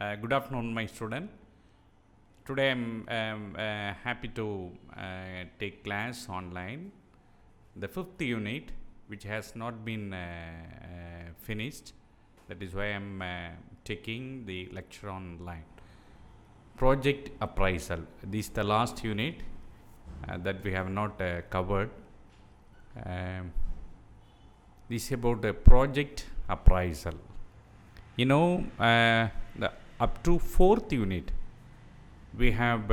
Good afternoon, my student. Today I'm happy to take class online. The fifth unit, which has not been finished, that is why I'm taking the lecture online. Project appraisal. This is the last unit that we have not covered. This is about the project appraisal. The up to fourth unit, we have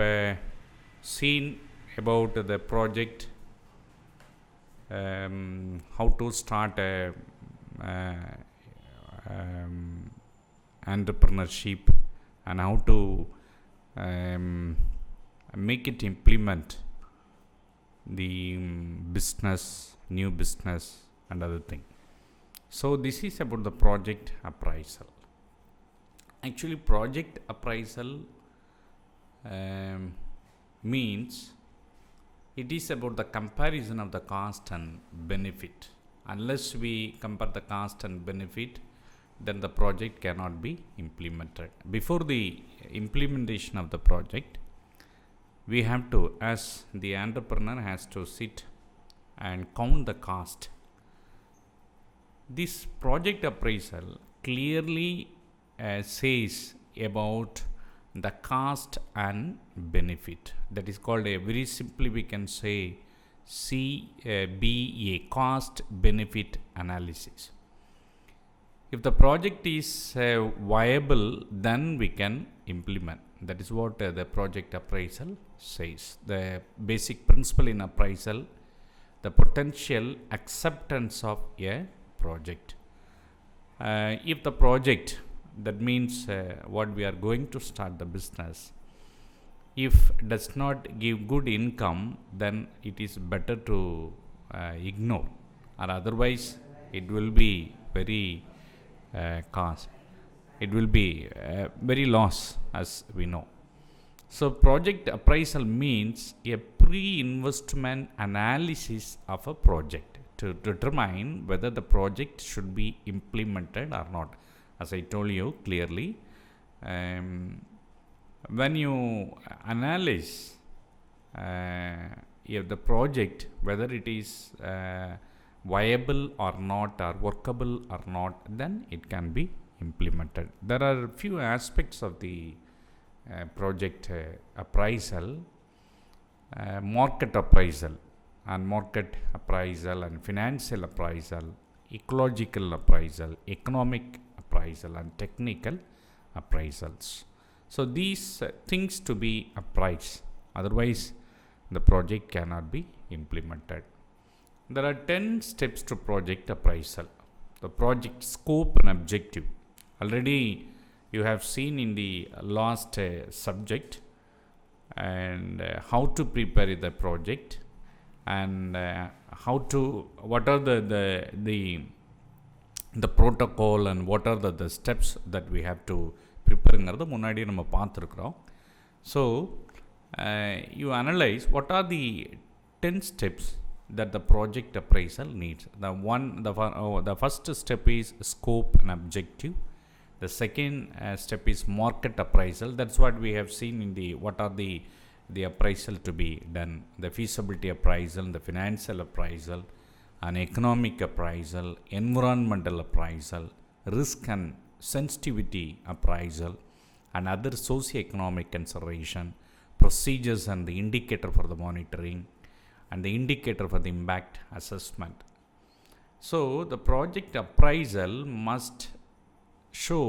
seen about the project, how to start a entrepreneurship, and how to make it implement the business, new business, and other thing. So this is about the project appraisal. Actually, project appraisal means it is about the comparison of the cost and benefit. Unless we compare the cost and benefit, then the project cannot be implemented. Before the implementation of the project, we have to, as the entrepreneur has to sit and count the cost. This project appraisal clearly says about the cost and benefit. That is called very simply we can say CBA, cost benefit analysis. If the project is viable, then we can implement. That is what the project appraisal says. The basic principle in appraisal, the potential acceptance of a project. If the project, that means what we are going to start the business, if does not give good income, then it is better to ignore, or otherwise it will be very cost. It will be very loss, as we know. So project appraisal means a pre-investment analysis of a project to determine whether the project should be implemented or not. As I told you clearly, when you analyze if the project, whether it is viable or not, or workable or not, then it can be implemented. There are a few aspects of the project appraisal, market appraisal, and market appraisal, and financial appraisal, ecological appraisal, economic appraisal, and technical appraisals. So these things to be appraised, otherwise the project cannot be implemented. There are 10 steps to project appraisal. The project scope and objective. Already you have seen in the last subject, and how to prepare the project, and what are the protocol, and what are the steps that we have to ப்ரிப்பேருங்கிறத முன்னாடியே நம்ம பார்த்துருக்குறோம். So you analyze what are the 10 steps that the project appraisal needs. The first step is scope and objective. The second step is market appraisal. That's what we have seen in what are the appraisal to be done. The feasibility appraisal, the financial appraisal, an economic appraisal, environmental appraisal, risk and sensitivity appraisal, and other socio-economic consideration, procedures and the indicator for the monitoring, and the indicator for the impact assessment. So the project appraisal must show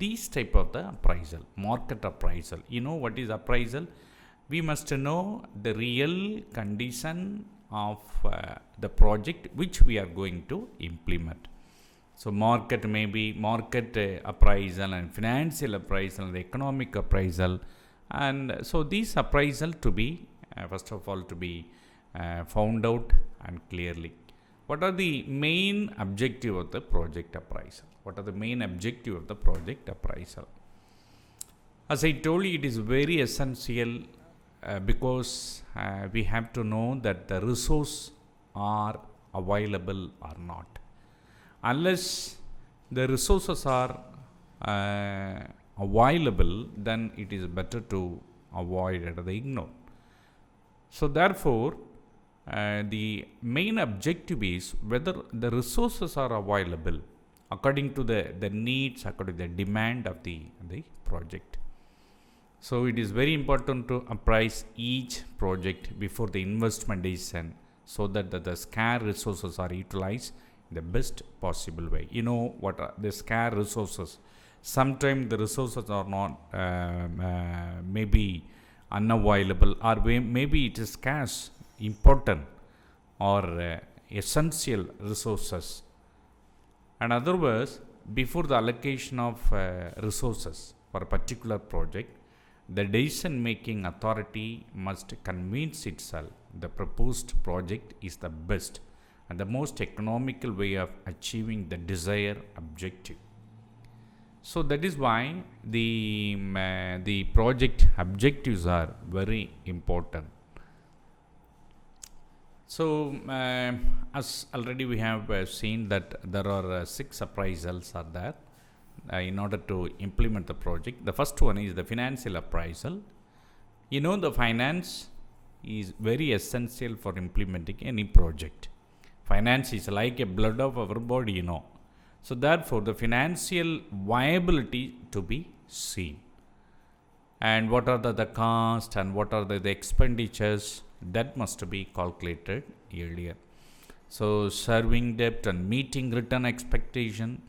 these type of the appraisal. Market appraisal. You know what is appraisal? We must know the real condition of the project which we are going to implement. So market may be market appraisal, and financial appraisal, and the economic appraisal, and so these appraisal to be first of all to be found out and clearly. What are the main objective of the project appraisal? What are the main objective of the project appraisal? As I told you, it is very essential because we have to know that the resources are available or not. Unless the resources are available, then it is better to avoid or the ignore. So therefore, the main objective is whether the resources are available according to the needs, according to the demand of the project. So it is very important to appraise each project before the investment decision so that the scarce resources are utilized in the best possible way. You know what are the scarce resources? Sometimes the resources are not maybe unavailable, or maybe it is scarce, important, or essential resources. In other words, before the allocation of resources for a particular project, the decision making authority must convince itself the proposed project is the best and the most economical way of achieving the desired objective. So that is why the project objectives are very important. So as already we have seen that there are 6 appraisals are there in order to implement the project. The first one is the financial appraisal. You know, the finance is very essential for implementing any project. Finance is like a blood of our body, you know. So therefore, the financial viability to be seen. And what are the costs and what are the expenditures, that must be calculated earlier. So serving debt and meeting return expectation,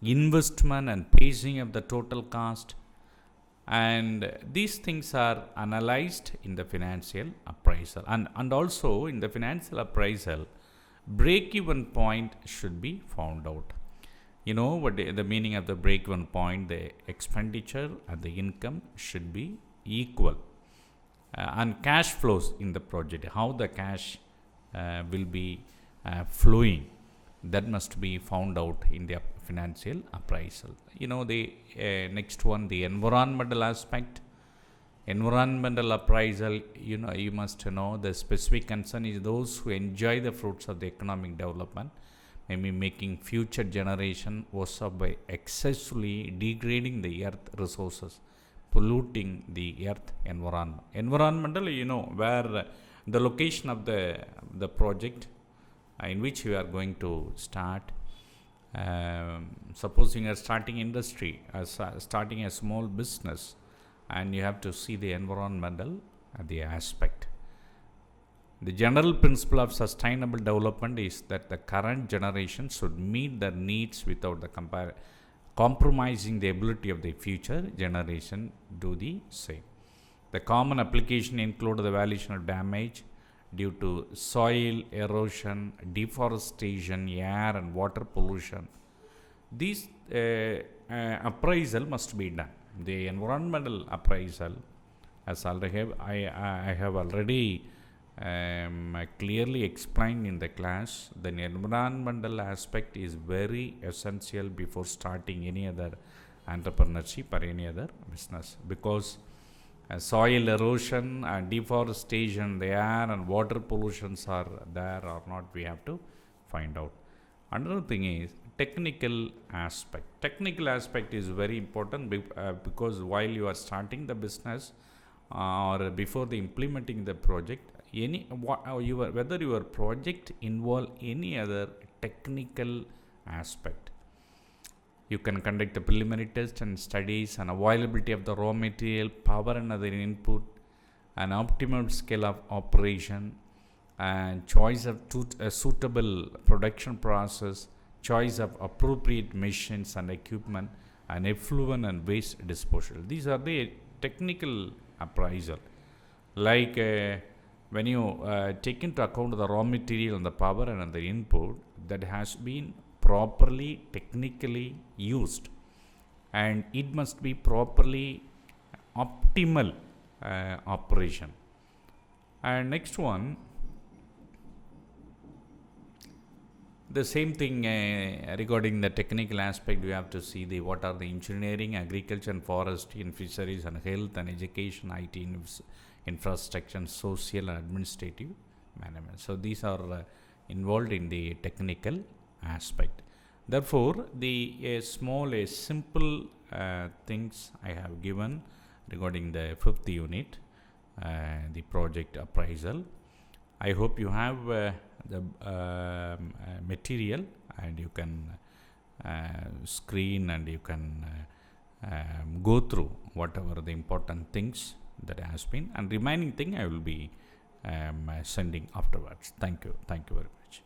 investment and pacing of the total cost, and these things are analyzed in the financial appraisal. And also in the financial appraisal, break-even point should be found out. You know what the meaning of the break-even point? The expenditure and the income should be equal. And cash flows in the project, how the cash will be flowing, that must be found out in the financial appraisal. You know, the next one, the environmental aspect. Environmental appraisal, you know, you must know the specific concern is those who enjoy the fruits of the economic development, maybe making future generation worse off by excessively degrading the earth resources, polluting the earth environment. Environmental, you know, where the location of the project in which you are going to start. Supposing you are starting industry, starting a small business, and you have to see the environmental the aspect. The general principle of sustainable development is that the current generation should meet their needs without the compromising the ability of the future generation do the same. The common application include the evaluation of damage due to soil erosion, deforestation, air and water pollution. These appraisal must be done. The environmental appraisal, as I have already clearly explained in the class, the environmental aspect is very essential before starting any other entrepreneurship or any other business, because soil erosion and deforestation, the air and water pollutions are there or not, we have to find out. Another thing is technical aspect. Technical aspect is very important because while you are starting the business or before the implementing the project, whether your project involve any other technical aspect, you can conduct a preliminary test and studies and availability of the raw material, power and other input, an optimum scale of operation, and choice of suitable production process, choice of appropriate machines and equipment, and effluent and waste disposal. These are the technical appraisal. Like when you take into account the raw material and the power and the input that has been properly technically used, and it must be properly optimal operation. And next one, the same thing regarding the technical aspect, you have to see what are the engineering, agriculture and forestry and fisheries and health and education, IT infrastructure and social and administrative management. So these are involved in the technical aspect. Therefore, the simple things I have given regarding the fifth unit, the project appraisal. I hope you have the material, and you can screen, and you can go through whatever the important things that has been, and remaining thing I will be sending afterwards. Thank you very much.